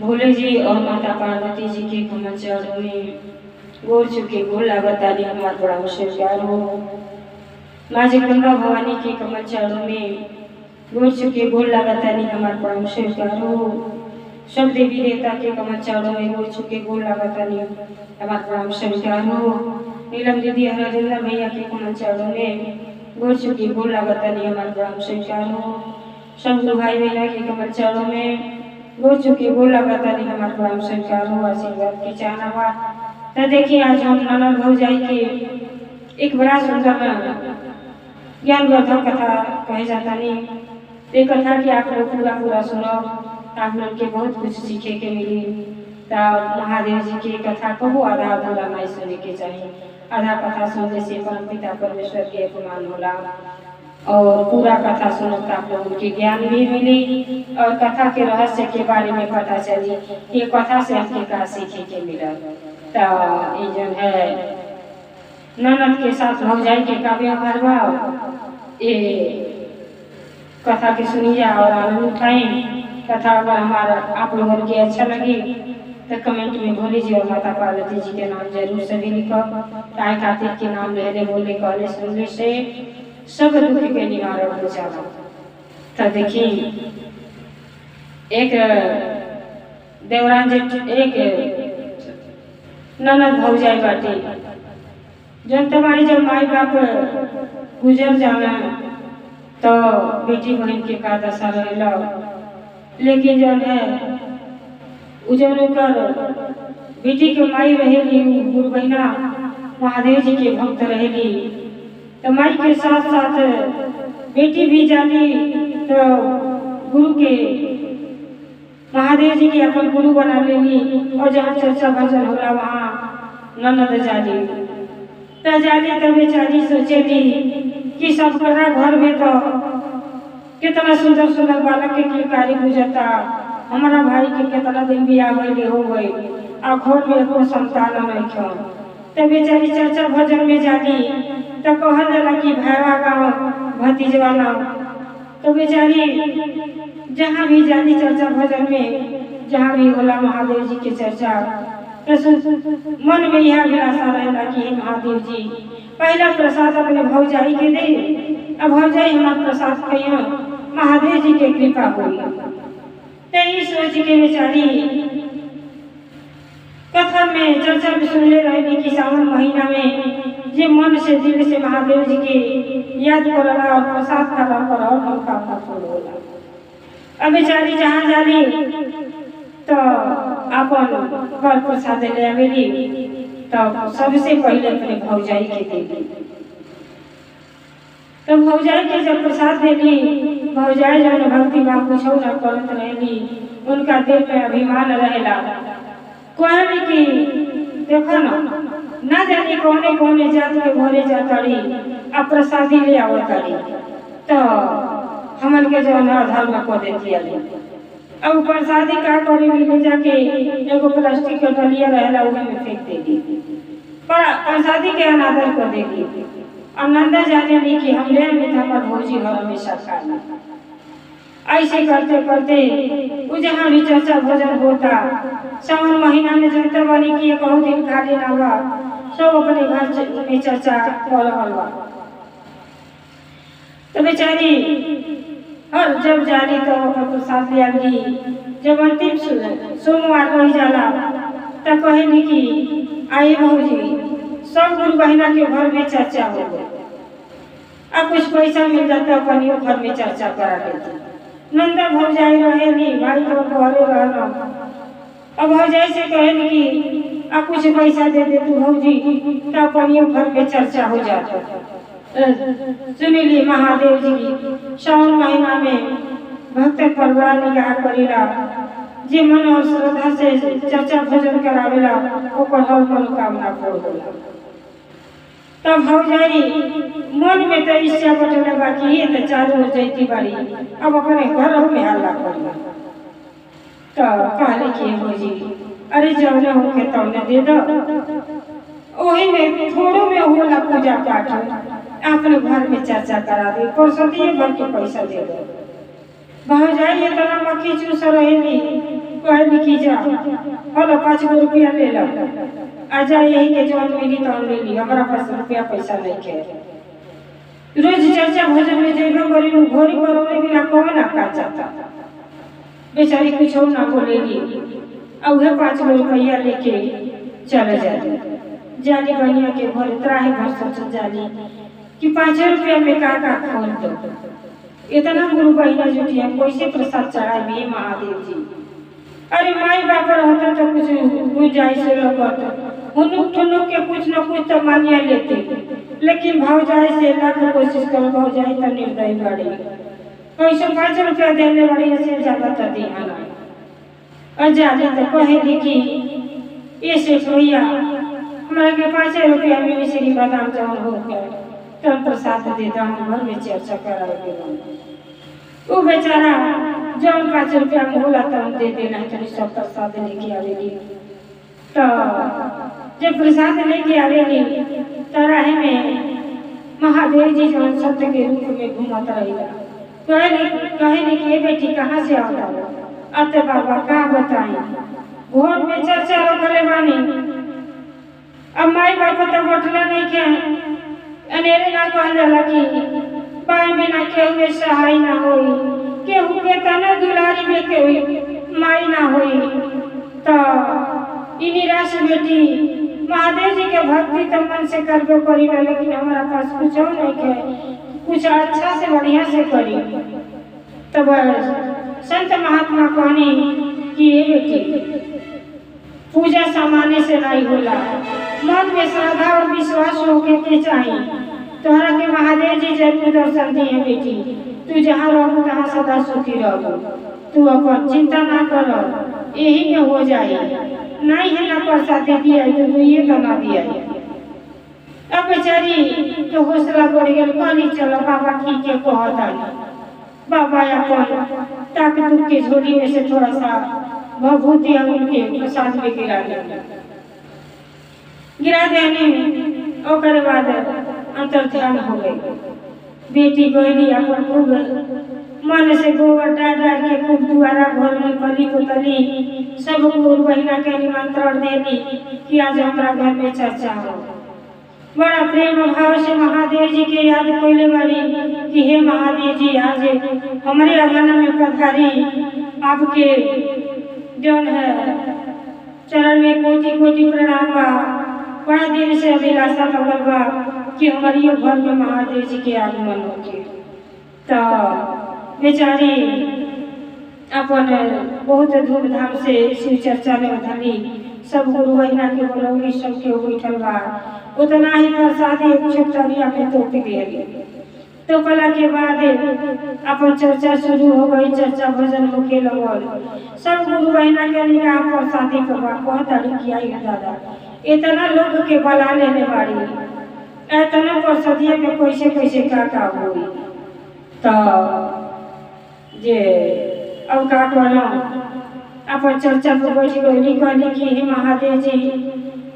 भोले जी और माता पार्वती जी के कमल चरणों में गोर चुके गोल लागताली हमार बड़ा प्यार हो। माँ जगदम्बा भवानी के कमल चरणों में गोर चुके गोल लागताली हमार बड़ा प्यार हो। सब देवी देवता के कमल चरणों में गोर चुके गोल लागताली हमार बड़ा प्यार हो। नीलम दीदी हरिंदर भैया के कमल चरणों में गोर चुके गोल लागताली हमार बड़ा प्यार हो। सब गुरु भाई बहना के कमल चरणों में गोर चुके गोल लगातारी हमारे बड़ा संस्कार हो। आशीर्वाद की चाहना बा। तो देखिए आज हम ननद भौजाई के एक बड़ा सुंदर ज्ञानवर्धक कथा कहे जाता नहीं। ये कथा कि आप लोग पूरा सुनो, आप लोग के बहुत कुछ सीखे के मिली। तो महादेव जी की कथा को आधा अधूरा नहीं सुने के चाहिए। आधा कथा सुनने से परमपिता परमेश्वर के अपमान होला और पूरा कथा सुनो तो आप लोगों की ज्ञान भी मिली और कथा के रहस्य के बारे में पता चली। ये कथा से हमके का सीखे के मिला। तो ये जो है ननद के साथ भौजाई के का व्यवहार बा, ये कथा के सुनिए और आनंद उठाएं। कथा अगर हमारा आप लोगों के अच्छा लगे तो कमेंट में भोले जी और माता पार्वती जी के नाम जरूर सभी लिखो। काय खातिर के नाम ले बोले कहले सुनने से सब दुख के निवारण हो जाता। तो देखिए एक देवरान एक ननद भौजाई बाटे जब तुम्हारी जब माई बाप गुजर जाना तो बेटी बहन के का दशा रहेला। लेकिन जब है उजर कर बेटी के माई रहेली गुरु बहना महादेव जी के भक्त रहेली। तो माई के साथ साथ बेटी भी जाती तो गुरु के महादेव जी के अपन गुरु बना लेली और जहाँ चर्चा भजन होला वहाँ ननद जाली। तो जाली तो बेचारी सोचेली कि सब करा घर में तो कितना सुंदर सुंदर बालक के किलकारी गुजरता। हमारा भाई के कितना दिन भी आ गई हो गई और घर में कोई संतान नहीं क्यों। तो बेचारी चर्चा भजन में जाली तो कहल जाला कि भैया गाँव भतीजवा नाम। तो बेचारी जहाँ भी जाती चर्चा भजन में जहाँ भी होला महादेव जी की चर्चा तो मन में यह अभिलाषा रहेला कि महादेव जी पहला प्रसाद अपने भौजाई के दे। अब भौजाई हमारा प्रसाद खइया महादेव जी के कृपा हुई। तो ये सोच के बेचारी कथा में चर्चा में सुनले रहे कि सावन महीना में जे मन से दिल से महादेव जी के याद करला और प्रसाद खाला पर और मनोकामना पूर्ण होला। अब बेचारी जहाँ जाली तो अपन पर प्रसाद ले आवेली तो सबसे पहले अपने भौजाई के देली। तो भौजाई के जब प्रसाद देली भौजाई जब भक्ति भाव कुछ न करत रहेली उनका दिल में अभिमान रहेला। कहली कि देखो ना जाने कौने कौने जात के घरे जातड़ी अब प्रसादी ले आवतड़ी तो हमन के जो है धर्म को देती है। अब प्रसादी का करे ले जाके एगो प्लास्टिक के डलिया रहेला उहे में फेंक देगी। पर प्रसादी के अनादर को देगी। आनंद जाने ली कि हम ले में था भौजी घर हमेशा खाना। ऐसे करते करते वो जहाँ भी चर्चा भजन होता सावन महीना में जनता वाली की एक बहुत दिन खाली ना हुआ सब अपने घर में चर्चा कर रहा। तो बेचारी और जब जाली तो प्रसाद ले आली। जब अंतिम सोमवार रह जाला तो कहली कि आइए भौजी सब गुरु बहना के घर में चर्चा हो गई। अब कुछ पैसा मिल जाता अपन घर में चर्चा करा लेती। नंदा भौजाई रहेली भाई तो घरे रहना। अब भौजाई से कहली कि आ कुछ पैसा दे दे तू भौजी तो अपन घर में चर्चा हो जाता। सुनिली महादेव जी सावन महीना में भक्त परिवार निगाह करेला जे मन और श्रद्धा से चर्चा भजन करावेला ओकर हर मनोकामना पूर्ण होला। तब भौजाई मन में तो इच्छा बटले बाकी ये तो चालू हो जाती बाड़ी अब अपने घर में हल्ला करी। तो कहले कि भौजी अरे जौने होके तौने दे दो वही में थोड़ो में होला पूजा पाठ अपने घर में चर्चा करा दे परसती भर के पैसा दे दो। भौजाई इतना मक्खी चूस रहेली कहे लिखी जा हलो 5 गो रुपया ले लो आ जा यही के जौन मिली तो ले ली हमारा पास रुपया पैसा नहीं के रोज चर्चा भोजन में जेबो करी घोरी करोने बिना कौन ना का चाहता बेचारी कुछ ना बोलेगी आ उहे 5 गो रुपया लेके चले जाते जाली बनिया के घर त्राही भर सोच जाली कि 5 रुपया में का खोल दो इतना गुरु बहिना जुटिया कैसे प्रसाद चढ़ाई महादेव जी। अरे माई बाप रहता तो कुछ गुंजाइश लगत हुनुक ठुनुक के कुछ न कुछ तो मानिया लेते लेकिन भौजाई से लाख कोशिश कर भौजाई तो निर्दयी बड़ी कैसे 5 रुपया देने बड़ी से ज्यादा तो दिहाना और जाली तो कहे कि ये से भैया हमारे के 5 रुपया में श्री बादाम चावल हो गया तो प्रसाद दे दो हम घर में चर्चा करावे वो बेचारा जौन 5 रुपया में होला तो दे देना तो सब प्रसाद लेके आवेली तो जब प्रसाद लेके आवेली तो राह में महादेव जी जौन सत्य के रूप में घूमत रहिला कहले कि ये बेटी कहाँ से आवता आते बाबा का बताई घोर में चर्चा रखले बानी अब माई बाप तो बैठला नहीं के अनेरे ना कहल जाला कि पाए बिना केहू सहाय ना होई केहू के तना दुलारी में केहू माई ना होई तो इ निराश बेटी महादेव जी के भक्ति तो मन से करबो करी लेकिन हमारा पास कुछ नहीं के कुछ अच्छा से बढ़िया से करी तब संत महात्मा कहनी कि ये बेटी पूजा सामान्य से नहीं होला मन में श्रद्धा और विश्वास होके के चाहिए तोहरा के महादेव जी जरूर दर्शन दिए बेटी तू जहाँ रहो तहाँ सदा सुखी रहो तू अपन चिंता ना करो यही में हो जाए नहीं है ना प्रसाद दिया तो ये तो ना दिया अब बेचारी तो हौसला बढ़ गया कहली चलो बाबा ठीक है कहता बाबा अपन ताक तुक के झोली में से थोड़ा सा भभूति उनके प्रसाद में गिरा देने ओकर बाद अंतर ध्यान हो गई बेटी गईली अपन खूब मन से गोबर डाल डाल के खूब दुआरा घर में पली पुतली सब गुरु बहिना के निमंत्रण देली कि आज हमारा घर में चर्चा हो बड़ा प्रेम भाव से महादेव जी के याद कैले बारी कि हे महादेव जी आज हमारे आंगन में पधारी आपके जौन है चरण में कोटि कोटि प्रणाम बा बड़ा दिन से अभिलाषा लगल बा कि हमारी घर में महादेव जी के आगमन होके तो बेचारी अपन बहुत धूमधाम से शिव चर्चा में धली सब गुरु बहिना के बोलौली सबके बैठल बा उतना ही प्रसाद एक छोटरिया में तोप दिए तो कला के बाद अपन चर्चा शुरू हो गई चर्चा भजन होके लगल सब गुरु बहिना के लिए प्रसादी के बा कहता कि आई दादा इतना लोग के बला लेने बाड़ी इतना प्रसादिया में कैसे कैसे का होई तो जे अब का कहलो अपन चर्चा पर बैठ गई कहली कि हे महादेव जी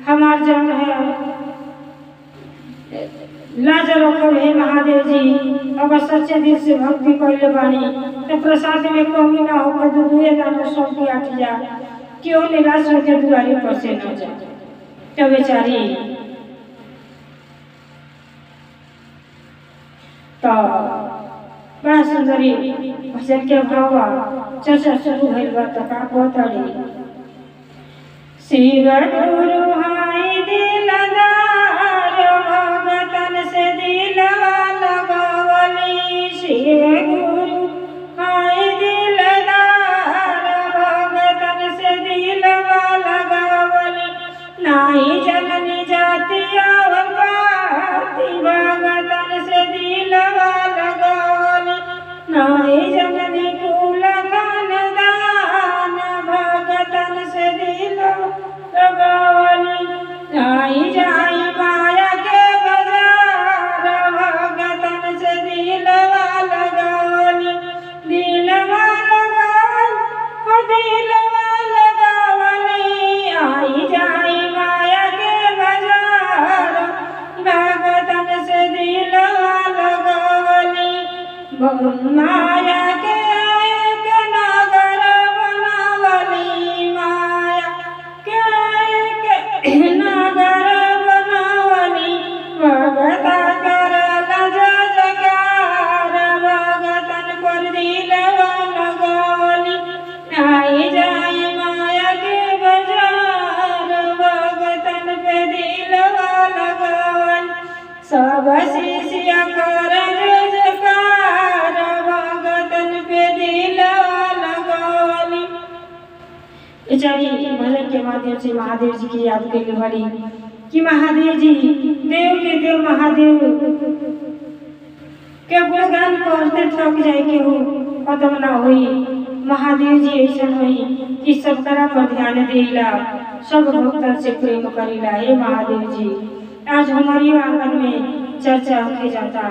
हमार जन है लाज रखो हे महादेव जी अगर सच्चे दिल से भक्ति कैले बानी तो प्रसाद में कमी ना हो तो दुए दाना सब की आठ जा क्यों निराश होकर दुआरे पर से न जा तो बेचारी तो बड़ा सुंदरी भजन के भावा चर्चा शुरू भइल बा तो का कहताड़ी शिव गुरु हाय दिलदार भगतन से दिलवा लगावली शिव गुरु हाय दिलदार भगतन से दिलवा लगावली नाही जननी जाति और पाति भगतन से दिलवा लगावली नाही जननी कुल खानदान भगतन से दिलवा लगावली नाही शिष्य कर रोजगार भगतन पे दिल लगवली। बेचारी भजन के माध्यम से महादेव जी की याद करने वाली कि महादेव जी देव के देव महादेव के गुणगान करते थक जाए के हो खत्म ना हुई। महादेव जी ऐसा हुई कि सब तरह पर ध्यान देला, सब भक्तन से प्रेम करेला। हे महादेव जी, आज हमारी आंगन में चर्चा होके जाता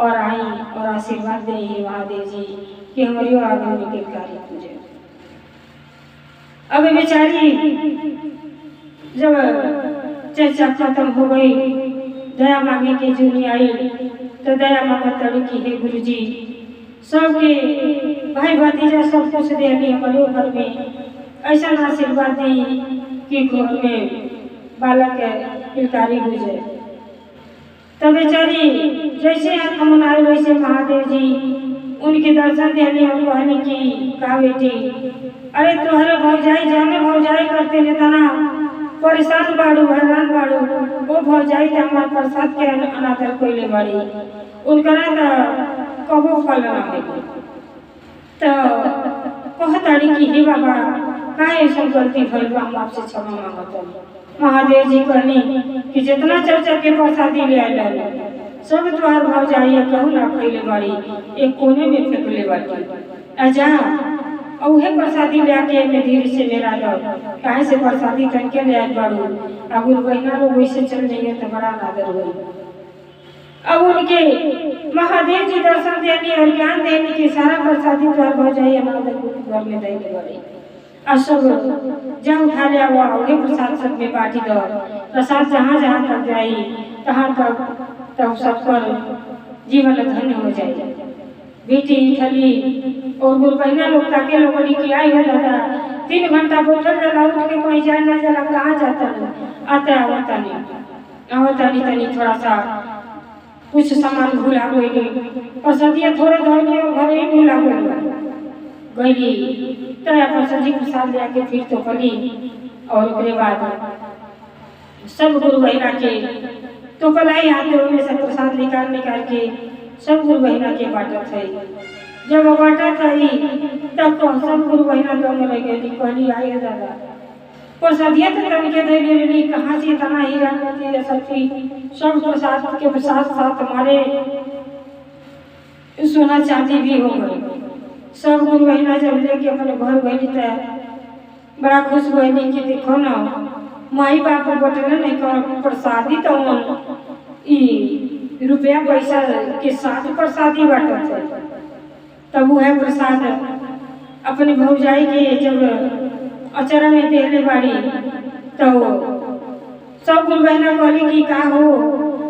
और आई और आशीर्वाद दे हे महादेव जी कि हमारी आंगन में किलकारी पूजे। अब बेचारी जब चर्चा खत्म हो गई, दया मांगे के जुनी आई तो दया मांगा तड़ी की हे गुरु जी सबके भाई भतीजा सब कुछ दे दी हमारे घर में, ऐसा आशीर्वाद दी कि घर में बालक किलकारी हो जाए। तब बेचारी जैसे हाथ मनाए वैसे महादेव जी उनके दर्शन देने और कहने की कहा बेटी अरे तुम्हारे भौजाई जाने भौजाई करते लेता ना परेशान बाड़ू हैरान बाड़ू वो भौजाई थे हमारे प्रसाद के अनादर कोयले बाड़ी उनका ना कबो फल ना मिले। तो कहताड़ी कि हे बाबा काहे ऐसा गलती भइल बा, हम आपसे क्षमा मांगत। महादेव जी कहनी कि जितना चर्चा के प्रसादी ले आइल सब तोहार भौजाई कहू ना खइले बाड़ी, एक कोने में फेंकले बाड़ी। आजा औहे प्रसादी लेके में धीरे से मेरा दो काहे से प्रसादी करके ले आइल बाड़ू। अब उन बहना लोग वैसे चल जाइए तो बड़ा नादर हुई। अब उनके महादेव जी दर्शन देने और ज्ञान देने की सारा प्रसादी तोहार भौजाई अनादर घर में देने वाली। और सब जहाँ उठा लिया हुआ उन्हें प्रसाद सब में बांटी दो। प्रसाद जहाँ जहाँ तक जाई तहाँ तक तब सब पर जीवन धन्य हो जाए। बेटी थली और गुरु बहना लोग ताके लोगों ने किया है दादा 3 घंटा बैठल जला उठ के कहीं जाए ना जला कहाँ जाता आता आवता नहीं तनी थोड़ा सा कुछ सामान भूला गई और सदिया थोड़े धोने घर ही भूला गई तो प्रसादी प्रसाद लेके फिर तो पली। और उसके बाद सब गुरु बहना के तो पलाई हाथ में से प्रसाद निकाल के सब गुरु बहना के बांटत है। जब वो बांटत है तब तो सब गुरु बहना दंग रह गई कहली आइए दादा प्रसादिया तो तन के दे लेली कहाँ से इतना हीरा मोती सच्ची सब प्रसाद के साथ साथ हमारे सोना चांदी भी हो गई। सब गुरु बहना जब लेके अपने घर गई तो बड़ा खुश गई कि देखो ना माई बाप बटन नहीं कर प्रसादी तो रुपया पैसा के साथ प्रसादी बांटत है। तब वह प्रसाद अपने भौजाई के जब अचरा में देले बाड़ी तो सब गुरु बहना कहली कि का हो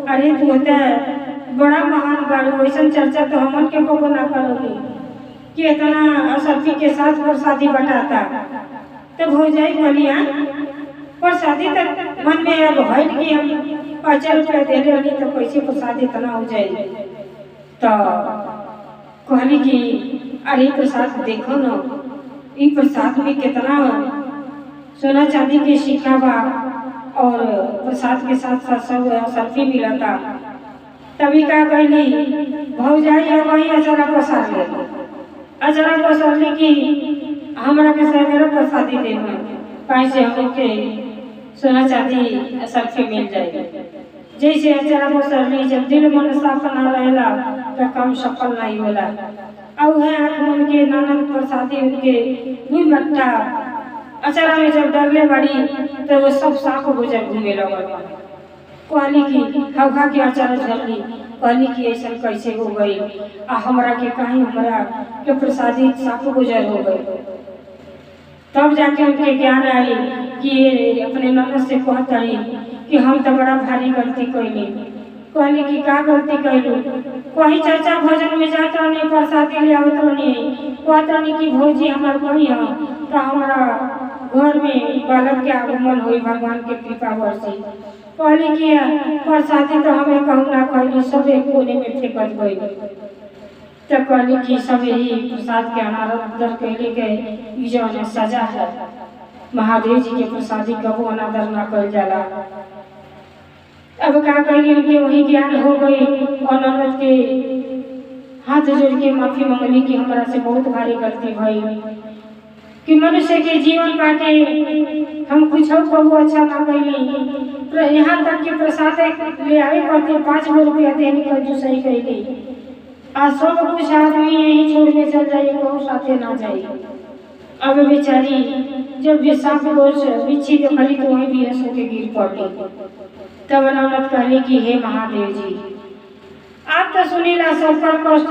अरे तू होता बड़ा महान बाड़ू वैसा चर्चा तो हमन के को ना करोगी कि इतना असफी के साथ प्रसादी बटाता। तो भौजाई बोली प्रसादी तक मन में अब भइल कि हम 5 रुपया दे रही तो कैसे प्रसादी इतना हो जाए। तो कहली कि अरे प्रसाद देखो ना ये प्रसाद में कितना सोना चांदी के सिक्का बा और प्रसाद के साथ साथ सब असफी मिलता। तभी का कहली भौजाई वही अचरा प्रसाद ले अचरा प्रसाद ले कि हमरा के सवेरे प्रसादी दे कहीं से हमके सोना चांदी सबके मिल जाए। जैसे अचरा प्रसाद ली जब दिल मन साफ ना रहेला तो काम सफल नहीं होला। अब है आँख मन के ननद प्रसादी उनके हुई मट्टा अचरा में जब डरले बड़ी तो वो सब सांप गुजर घूमे लगल। कहली कि हवा के अचरा झरली कहली कि ऐसा कैसे हो गई आ हमरा के कहीं हमरा के प्रसादी सांप गुजर हो गई। तब जाके उनके ज्ञान आई कि अपने ननद से कहताड़ी कि हम तो बड़ा भारी गलती कैली। कहली कि का गलती कैलू कहीं चर्चा भोजन में जाता नहीं प्रसादी ले आवत नहीं कहता नहीं कि भौजी हमार कहीं तो हमारा घर में बालक के आगमन हुई भगवान के कृपा वर्षी। कहली कि प्रसादी तो हमें कहूँ ना कहली सब एक कोने में फेंकत गई। तो कहली कि सब यही प्रसाद के अनादर कैले के जो सजा है महादेव जी के प्रसादी कबो अनादर ना कल जाला। अब का कही उनके वही ज्ञान हो गई और ननद के हाथ जोड़ के माफी मांगली कि हमरा से बहुत भारी गलती भई कि मनुष्य के जीवन पाके हम कुछ कबू अच्छा ना कैली। यहाँ तक कि प्रसाद ले आवे करते 5 रुपया देने का जो सही कैली। आज सब कुछ आदमी यही छोड़ के चल जाइए, कहूँ साथे ना जाइए। अब बेचारी जब भी सांप गोश बिच्छी देखली तो वहीं भी हंस के गिर पड़ली। तब ननद कहली कि हे महादेव जी, आप तो सुनीला सबका कष्ट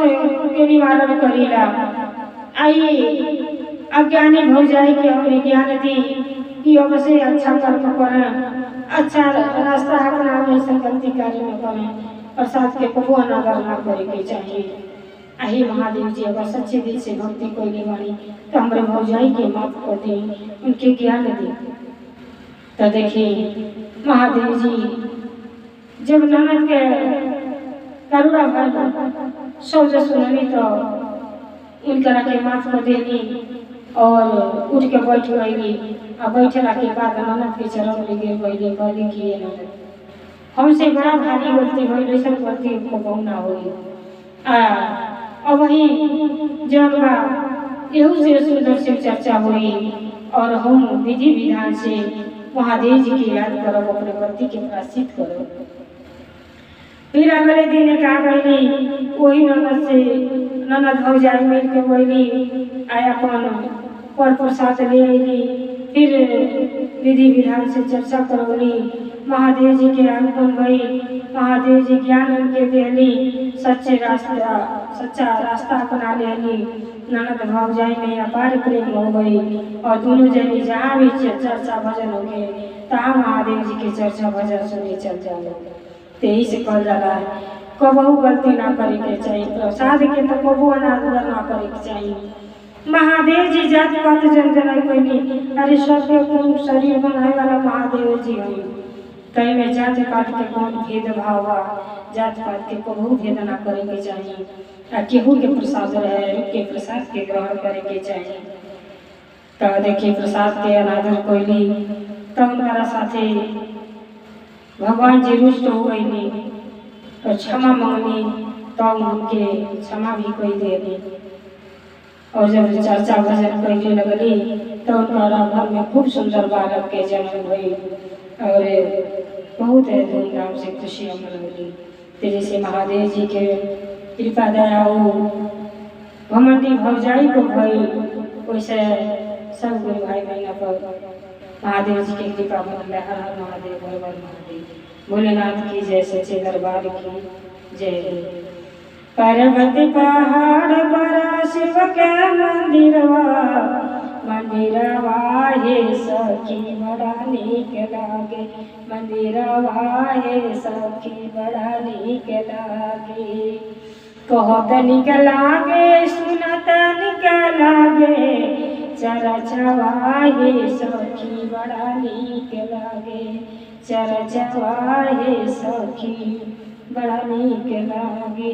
के निवारण करीला। आइए अज्ञानी हो जाए कि हमने ज्ञान दी कि अब से अच्छा कर्म करें, अच्छा रास्ता अपना ऐसा गलती कार्य में करें, प्रसाद के कबू अनादर ना करे के चाहिए। आही महादेव जी अगर सच्चे दिल से भक्ति कोई बानी तो हमारे भौजाई के माफ कर दी, उनके ज्ञान दी। तो देखिए महादेव जी जब ननद के करुणा भर शब्द सुनली तो उनकरा के माफ कर देली और उठ के बैठ गई। और बैठला के बाद ननद के चरण में गिर गई, कहली कि ननद हमसे बड़ा भारी गलती हुई, ऐसा गलती को कहूँ ना हुई। और वही जब एहू से सुंदर से चर्चा हुई और हम विधि विधान से महादेव जी की याद करो, अपने पति के प्रायश्चित करो। फिर अगले दिन का गई वही ननद से ननद भौजाई मिल के गई आया अपन पर प्रसाद ले अली। फिर विधि विधान से चर्चा करौली, महादेव जी के अनुपम गई। महादेव जी ज्ञान उनके देली, सच्चा रास्ता अपना लेली। ननद भौजाई में अपार प्रेम हो गई और दोनों जनी जहाँ भी चर्चा भजन हो गए तहाँ महादेव जी के चर्चा भजन सुने चल जाओ। यही से कल जाला कबहू गलती ना करे के चाहिए, प्रसाद के तो कबू अनादर ना करे के चाहिए। महादेव जी जात पात जन जना कोई, अरे सबके कौन शरीर बनाए वाला महादेव जी हुई। तई में जात पात के कौन भेदभाव बा, जात पात के कबहू भेद ना करे के चाहिए। केहू के प्रसाद रहे के प्रसाद के ग्रहण करे के चाहिए। तो देखिए प्रसाद के अनादर कोईली तो उनका साथे भगवान जी रुष्ट हो गई और क्षमा मांगनी तो उनके क्षमा भी कोई देनी। और जब चर्चा भजन करने लगली तो उनका घर में खूब सुंदर बालक के जन्म हुई और बहुत धूमधाम से खुशियाँ मनौली। तेरे से महादेव जी के कृपा दया हो घमंडी भौजाई को भई, वैसे सब गुरु भाई बहना पर महादेव जी की कृपा बनल। हर हर महादेव, हर हर महादेव, भोलेनाथ की जय, सच्चे दरबार की जय। पर्वत पहाड़ पर शिव के मंदिरवा हे सखी बड़ा नीक लागे, मंदिरवा हे सखी बड़ा नीक लागे। कहत नीक लागे सुनत नीक लागे, चरचवा हे सखी बड़ा नीक लागे, चरचवा हे सखी बड़ा नीक लागे।